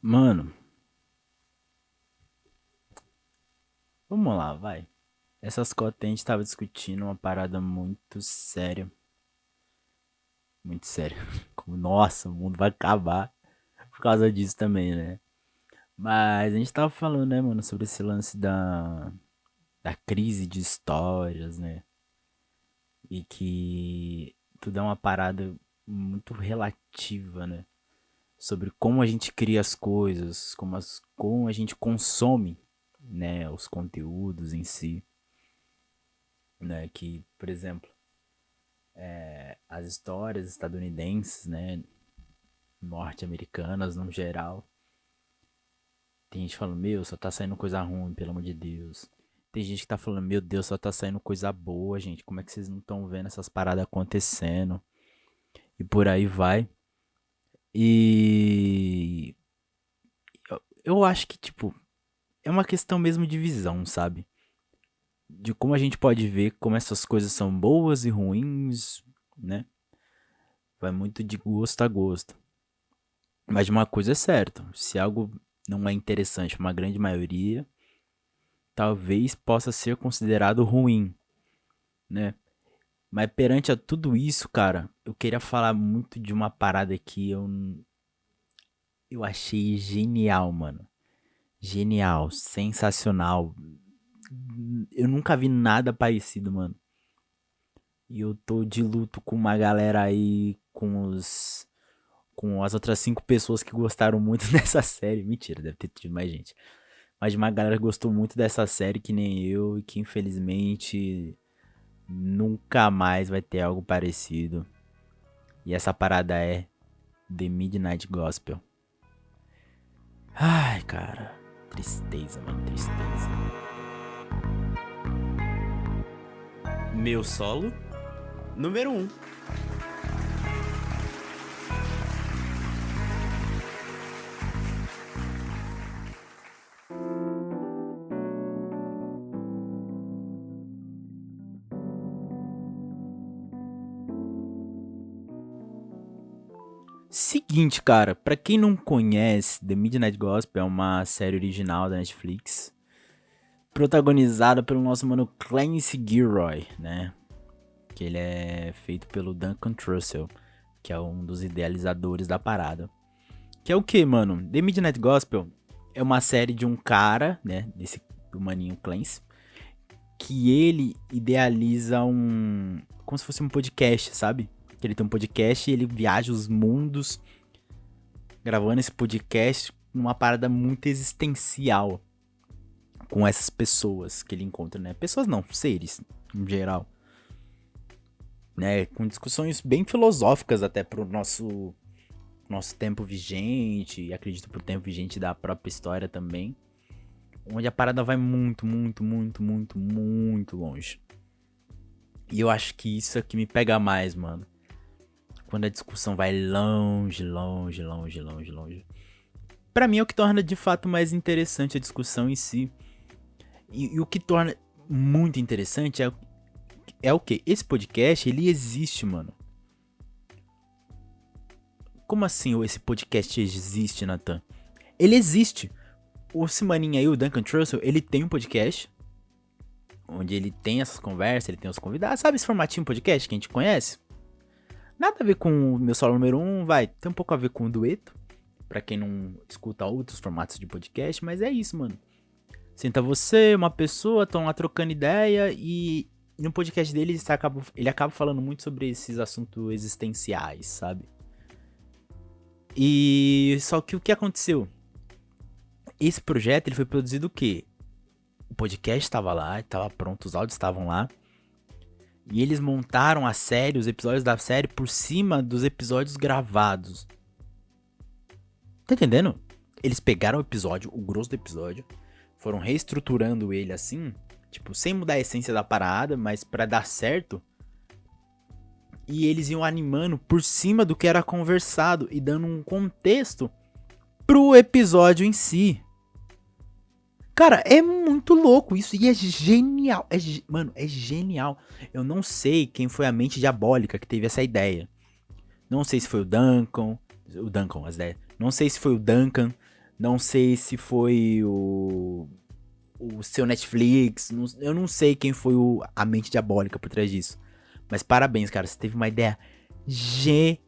Mano, vamos lá, vai. Essas cotas a gente tava discutindo uma parada muito séria. Muito séria. Como, nossa, o mundo vai acabar por causa disso também, né? Mas a gente tava falando, né, mano, sobre esse lance da crise de histórias, né? E que tudo é uma parada muito relativa, né? Sobre como a gente cria as coisas, como a gente consome, né, os conteúdos em si, né? Que, por exemplo, as histórias estadunidenses, né, norte-americanas no geral. Tem gente falando, meu, só tá saindo coisa ruim, pelo amor de Deus. Tem gente que tá falando, meu Deus, só tá saindo coisa boa, gente. Como é que vocês não estão vendo essas paradas acontecendo? E por aí vai. E eu acho que, tipo, é uma questão mesmo de visão, sabe? De como a gente pode ver como essas coisas são boas e ruins, né? Vai muito de gosto a gosto. Mas de uma coisa é certa, se algo não é interessante para uma grande maioria, talvez possa ser considerado ruim, né? Mas perante a tudo isso, cara, eu queria falar muito de uma parada que eu achei genial, mano. Genial, sensacional. Eu nunca vi nada parecido, mano. E eu tô de luto com uma galera aí, com as outras 5 pessoas que gostaram muito dessa série. Mentira, deve ter tido mais gente. Mas uma galera gostou muito dessa série que nem eu e que infelizmente nunca mais vai ter algo parecido. E essa parada é The Midnight Gospel. Ai, cara. Tristeza, mano, tristeza. Meu solo número um. Seguinte, cara, pra quem não conhece, The Midnight Gospel é uma série original da Netflix, protagonizada pelo nosso mano Clancy Gilroy, né? Que ele é feito pelo Duncan Trussell, que é um dos idealizadores da parada. Que é o que, mano? The Midnight Gospel é uma série de um cara, né? Desse do maninho Clancy, que ele idealiza um. Como se fosse um podcast, sabe? Que ele tem um podcast e ele viaja os mundos gravando esse podcast numa parada muito existencial com essas pessoas que ele encontra, né? Pessoas não, seres, em geral. Né? Com discussões bem filosóficas até pro nosso tempo vigente, e acredito pro tempo vigente da própria história também. Onde a parada vai muito, muito, muito, muito, muito longe. E eu acho que isso é que me pega mais, mano. Quando a discussão vai longe, longe, longe, longe, longe. Pra mim é o que torna de fato mais interessante a discussão em si. E o que torna muito interessante é o que? Esse podcast, ele existe, mano. Como assim esse podcast existe, Nathan? Ele existe. O Simaninha aí, o Duncan Trussell, ele tem um podcast. Onde ele tem essas conversas, ele tem os convidados. Sabe esse formatinho podcast que a gente conhece? Nada a ver com o meu solo número 1, vai. Tem um pouco a ver com o dueto. Pra quem não escuta outros formatos de podcast, mas é isso, mano. Senta você, uma pessoa, estão lá trocando ideia e no podcast dele ele acaba falando muito sobre esses assuntos existenciais, sabe? E só que o que aconteceu? Esse projeto ele foi produzido o quê? O podcast estava lá, estava pronto, os áudios estavam lá. E eles montaram a série, os episódios da série por cima dos episódios gravados. Tá entendendo? Eles pegaram o episódio, o grosso do episódio, foram reestruturando ele assim, tipo, sem mudar a essência da parada, mas pra dar certo. E eles iam animando por cima do que era conversado e dando um contexto pro episódio em si. Cara, é muito louco isso e é genial. Mano, é genial. Eu não sei quem foi a mente diabólica que teve essa ideia. Não sei se foi o Duncan, as ideias. Não sei se foi o Duncan, Não sei se foi o seu Netflix. Eu não sei quem foi a mente diabólica por trás disso. Mas parabéns, cara. Você teve uma ideia genial.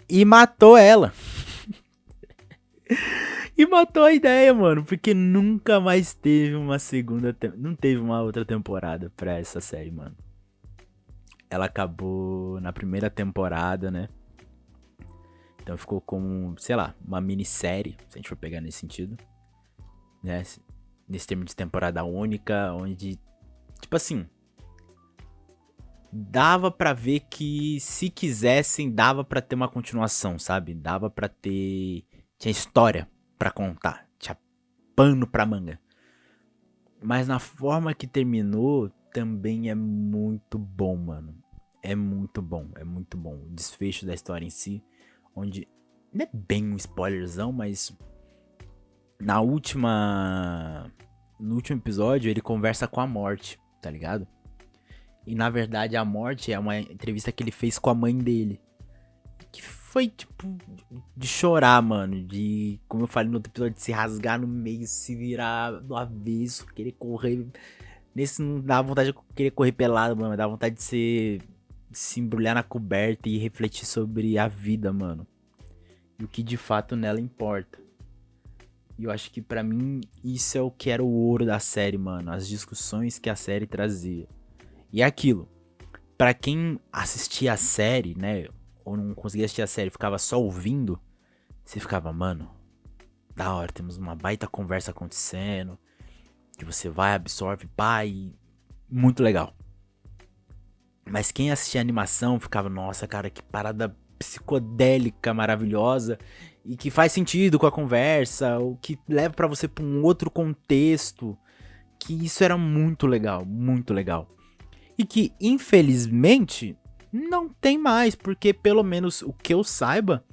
E matou ela. E matou a ideia, mano. Porque nunca mais teve uma segunda... Não teve uma outra temporada pra essa série, mano. Ela acabou na primeira temporada, né? Então ficou como, sei lá, uma minissérie, se a gente for pegar nesse sentido. Né? Nesse termo de temporada única, onde, tipo assim... Dava pra ver que, se quisessem, dava pra ter uma continuação, sabe? Dava pra ter... Tinha história pra contar. Tinha pano pra manga. Mas na forma que terminou, também é muito bom, mano. É muito bom, é muito bom. O desfecho da história em si, onde... Não é bem um spoilerzão, mas... Na última... No último episódio, ele conversa com a morte, tá ligado? E na verdade a morte é uma entrevista que ele fez com a mãe dele. Que foi tipo de chorar, mano. De, como eu falei no outro episódio, de se rasgar no meio, se virar do avesso, querer correr. Nesse não dá vontade de querer correr pelado, mano. Dá vontade de se embrulhar na coberta e refletir sobre a vida, mano. E o que de fato nela importa. E eu acho que pra mim isso é o que era o ouro da série, mano. As discussões que a série trazia. E é aquilo, pra quem assistia a série, né, ou não conseguia assistir a série, ficava só ouvindo, você ficava, mano, da hora, temos uma baita conversa acontecendo, que você vai, absorve, pá, e muito legal. Mas quem assistia a animação ficava, nossa, cara, que parada psicodélica, maravilhosa, e que faz sentido com a conversa, ou que leva pra você pra um outro contexto, que isso era muito legal, muito legal. E que, infelizmente, não tem mais, porque pelo menos o que eu saiba,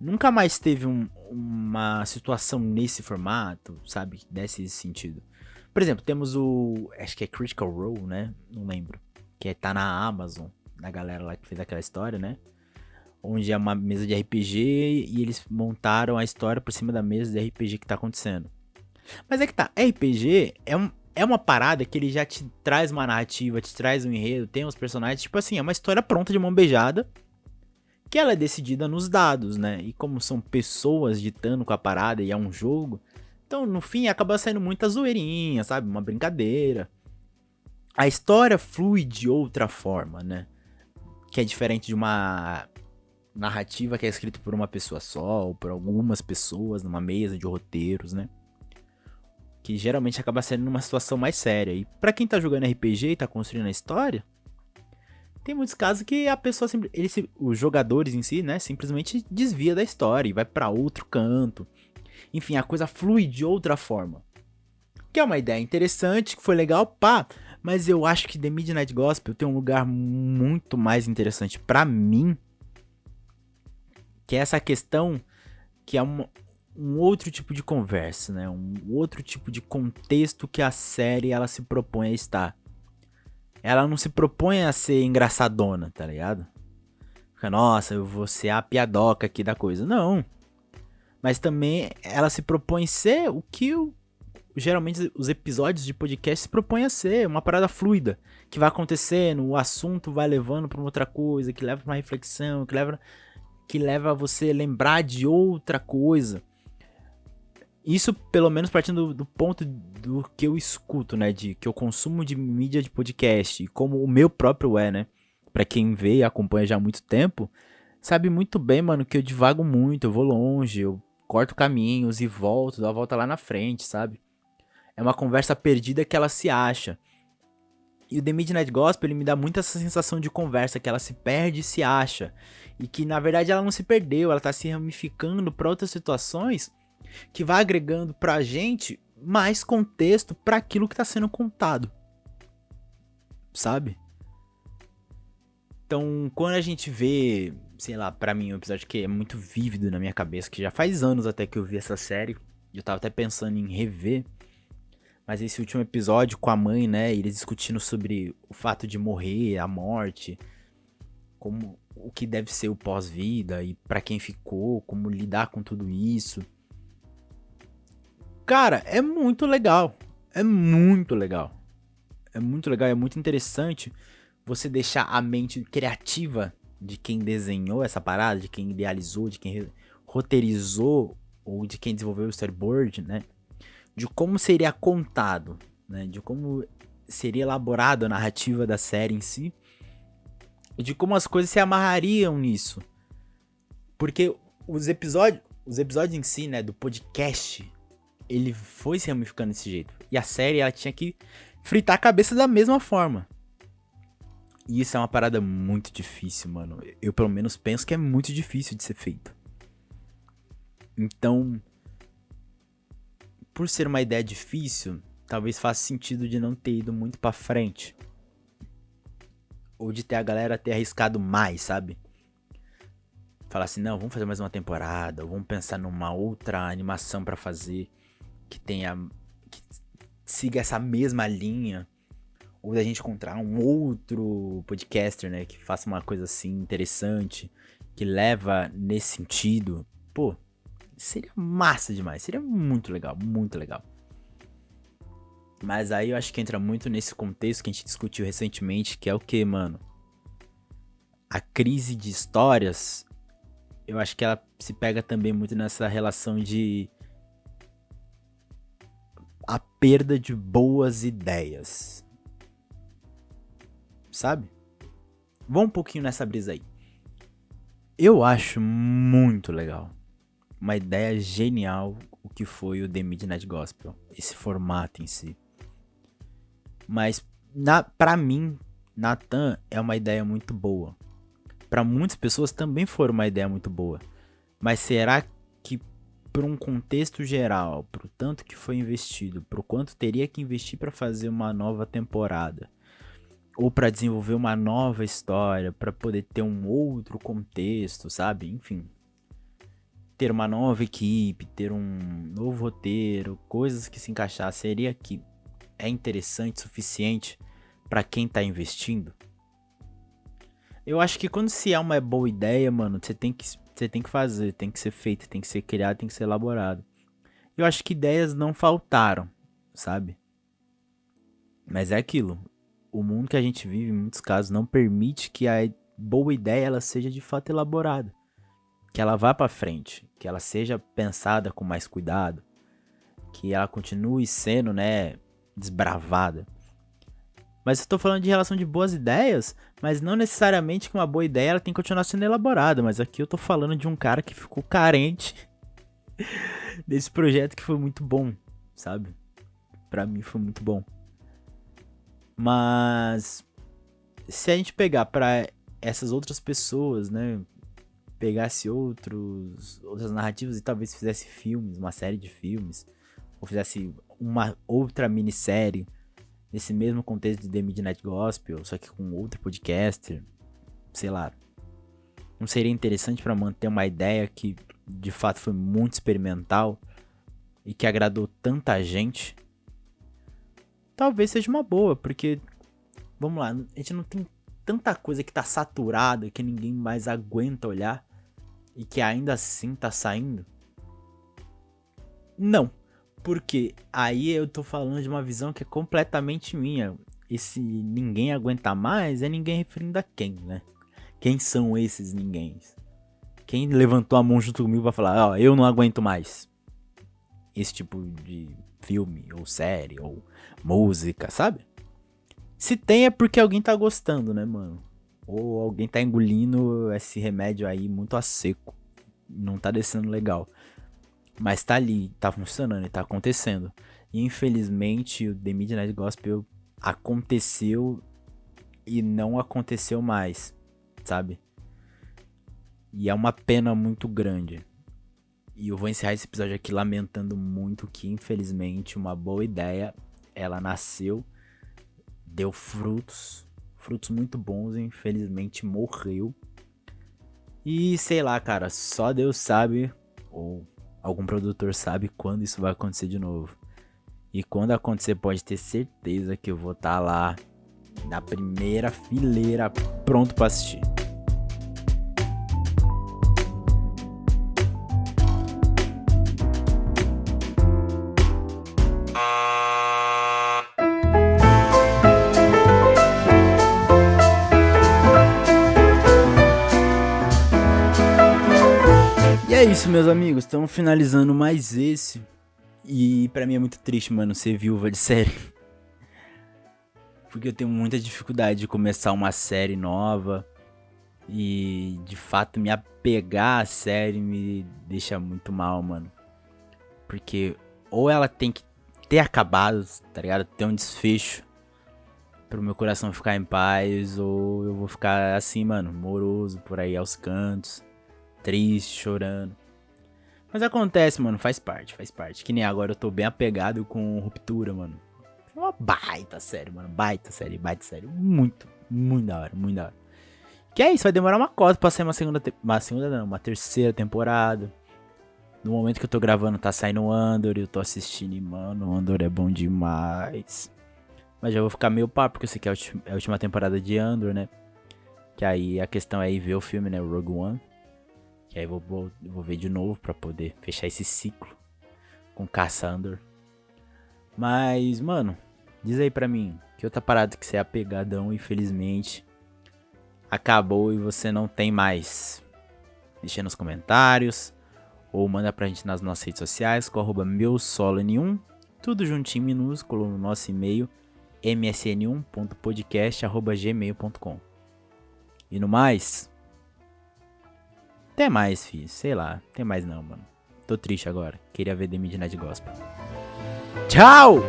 nunca mais teve uma situação nesse formato, sabe? Que desse esse sentido. Por exemplo, temos acho que é Critical Role, né? Não lembro. Que tá na Amazon, da galera lá que fez aquela história, né? Onde é uma mesa de RPG e eles montaram a história por cima da mesa de RPG que tá acontecendo. Mas é que tá, RPG é uma parada que ele já te traz uma narrativa, te traz um enredo, tem os personagens, tipo assim, é uma história pronta de mão beijada, que ela é decidida nos dados, né? E como são pessoas ditando com a parada e é um jogo, então no fim acaba saindo muita zoeirinha, sabe? Uma brincadeira. A história flui de outra forma, né? Que é diferente de uma narrativa que é escrita por uma pessoa só, ou por algumas pessoas numa mesa de roteiros, né? Que geralmente acaba sendo numa situação mais séria. E pra quem tá jogando RPG e tá construindo a história, tem muitos casos que a pessoa os jogadores em si, né, simplesmente desvia da história e vai pra outro canto. Enfim, a coisa flui de outra forma. Que é uma ideia interessante, que foi legal, pá. Mas eu acho que The Midnight Gospel tem um lugar muito mais interessante pra mim, que é essa questão que é um outro tipo de conversa, né? Um outro tipo de contexto que a série ela se propõe a estar. Ela não se propõe a ser engraçadona, tá ligado? Fica, nossa, eu vou ser a piadoca aqui da coisa. Não. Mas também ela se propõe a ser o que geralmente os episódios de podcast se propõem a ser. Uma parada fluida. Que vai acontecendo, o assunto vai levando pra uma outra coisa, que leva pra uma reflexão, que leva a você lembrar de outra coisa. Isso, pelo menos, partindo do ponto do que eu escuto, né? Que eu consumo de mídia de podcast. E como o meu próprio é, né? Pra quem vê e acompanha já há muito tempo, sabe muito bem, mano, que eu divago muito, eu vou longe, eu corto caminhos e volto, dou a volta lá na frente, sabe? É uma conversa perdida que ela se acha. E o The Midnight Gospel, ele me dá muito essa sensação de conversa, que ela se perde e se acha. E que, na verdade, ela não se perdeu, ela tá se ramificando pra outras situações que vai agregando pra gente mais contexto pra aquilo que tá sendo contado. Sabe? Então, quando a gente vê, sei lá, pra mim, um episódio que é muito vívido na minha cabeça, que já faz anos até que eu vi essa série, eu tava até pensando em rever, mas esse último episódio com a mãe, né, eles discutindo sobre o fato de morrer, a morte, como o que deve ser o pós-vida e pra quem ficou, como lidar com tudo isso. Cara, é muito legal. É muito legal. É muito legal, é muito interessante você deixar a mente criativa de quem desenhou essa parada, de quem idealizou, de quem roteirizou ou de quem desenvolveu o storyboard, né? De como seria contado, né? De como seria elaborada a narrativa da série em si e de como as coisas se amarrariam nisso. Porque os episódios em si, né, do podcast, ele foi se ramificando desse jeito. E a série, ela tinha que fritar a cabeça da mesma forma. E isso é uma parada muito difícil, mano. Eu, pelo menos, penso que é muito difícil de ser feito. Então, por ser uma ideia difícil, talvez faça sentido de não ter ido muito pra frente. Ou de ter a galera ter arriscado mais, sabe? Falar assim, não, vamos fazer mais uma temporada. Ou vamos pensar numa outra animação pra fazer que siga essa mesma linha. Ou da gente encontrar um outro podcaster, né, que faça uma coisa assim interessante, que leva nesse sentido. Pô, seria massa demais, seria muito legal, muito legal. Mas aí eu acho que entra muito nesse contexto que a gente discutiu recentemente, que é o que, mano? A crise de histórias, eu acho que ela se pega também muito nessa relação de a perda de boas ideias. Sabe? Vamos um pouquinho nessa brisa aí. Eu acho muito legal. Uma ideia genial o que foi o The Midnight Gospel. Esse formato em si. Mas, pra mim, Nathan é uma ideia muito boa. Pra muitas pessoas também foi uma ideia muito boa. Mas será que, por um contexto geral, pro tanto que foi investido, pro quanto teria que investir pra fazer uma nova temporada, ou pra desenvolver uma nova história, pra poder ter um outro contexto, sabe? Enfim. Ter uma nova equipe, ter um novo roteiro, coisas que se encaixar, seria que é interessante o suficiente pra quem tá investindo? Eu acho que quando se é uma boa ideia, mano, você tem que fazer, tem que ser feito, tem que ser criado, tem que ser elaborado. Eu acho que ideias não faltaram, sabe? Mas é aquilo. O mundo que a gente vive, em muitos casos, não permite que a boa ideia ela seja de fato elaborada. Que ela vá pra frente. Que ela seja pensada com mais cuidado. Que ela continue sendo, né, desbravada. Mas eu tô falando de relação de boas ideias, mas não necessariamente que uma boa ideia ela tem que continuar sendo elaborada. Mas aqui eu tô falando de um cara que ficou carente desse projeto que foi muito bom, sabe? Pra mim foi muito bom. Mas se a gente pegar pra essas outras pessoas, né? Pegasse outras narrativas e talvez fizesse filmes, uma série de filmes, ou fizesse uma outra minissérie nesse mesmo contexto de The Midnight Gospel, só que com outro podcaster, sei lá. Não seria interessante pra manter uma ideia que de fato foi muito experimental e que agradou tanta gente? Talvez seja uma boa, porque, vamos lá, a gente não tem tanta coisa que tá saturada, que ninguém mais aguenta olhar, e que ainda assim tá saindo? Não, porque aí eu tô falando de uma visão que é completamente minha. Esse ninguém aguenta mais é ninguém referindo a quem, né? Quem são esses ninguém? Quem levantou a mão junto comigo pra falar, ó, eu não aguento mais esse tipo de filme, ou série, ou música, sabe? Se tem é porque alguém tá gostando, né, mano? Ou alguém tá engolindo esse remédio aí muito a seco. Não tá descendo legal. Mas tá ali, tá funcionando, tá acontecendo. E infelizmente o The Midnight Gospel aconteceu e não aconteceu mais, sabe? E é uma pena muito grande. E eu vou encerrar esse episódio aqui lamentando muito que, infelizmente, uma boa ideia, ela nasceu, deu frutos muito bons e infelizmente morreu. E sei lá, cara, só Deus sabe, ou algum produtor sabe quando isso vai acontecer de novo. E quando acontecer, pode ter certeza que eu vou estar lá na primeira fileira pronto pra assistir. é isso, meus amigos. Estamos finalizando mais esse. E pra mim é muito triste, mano, ser viúva de série. Porque eu tenho muita dificuldade de começar uma série nova. E de fato me apegar à série me deixa muito mal, mano. Porque ou ela tem que ter acabado, tá ligado? Ter um desfecho pro meu coração ficar em paz. Ou eu vou ficar assim, mano, moroso por aí aos cantos. Triste, chorando. Mas acontece, mano, faz parte. Que nem agora eu tô bem apegado com Ruptura, mano. É uma baita série, mano. Baita série. Muito da hora, muito da hora. Que é isso, vai demorar uma cota pra sair uma terceira temporada. No momento que eu tô gravando, tá saindo o Andor e eu tô assistindo e, mano, o Andor é bom demais. Mas já vou ficar meio papo, porque eu sei que é a última temporada de Andor, né? Que aí a questão é ir ver o filme, né, o Rogue One. Que aí eu vou ver de novo pra poder fechar esse ciclo com Caça Andor. Mas, mano, diz aí pra mim, que outra parada que você é apegadão, infelizmente, acabou e você não tem mais. Deixa nos comentários, ou manda pra gente nas nossas redes sociais, com @meusolon1, tudo juntinho, minúsculo, no nosso e-mail, msn1.podcast@gmail.com. E no mais, até mais, filho, sei lá, tem mais não, mano. Tô triste agora, queria ver The Midnight Gospel. Tchau!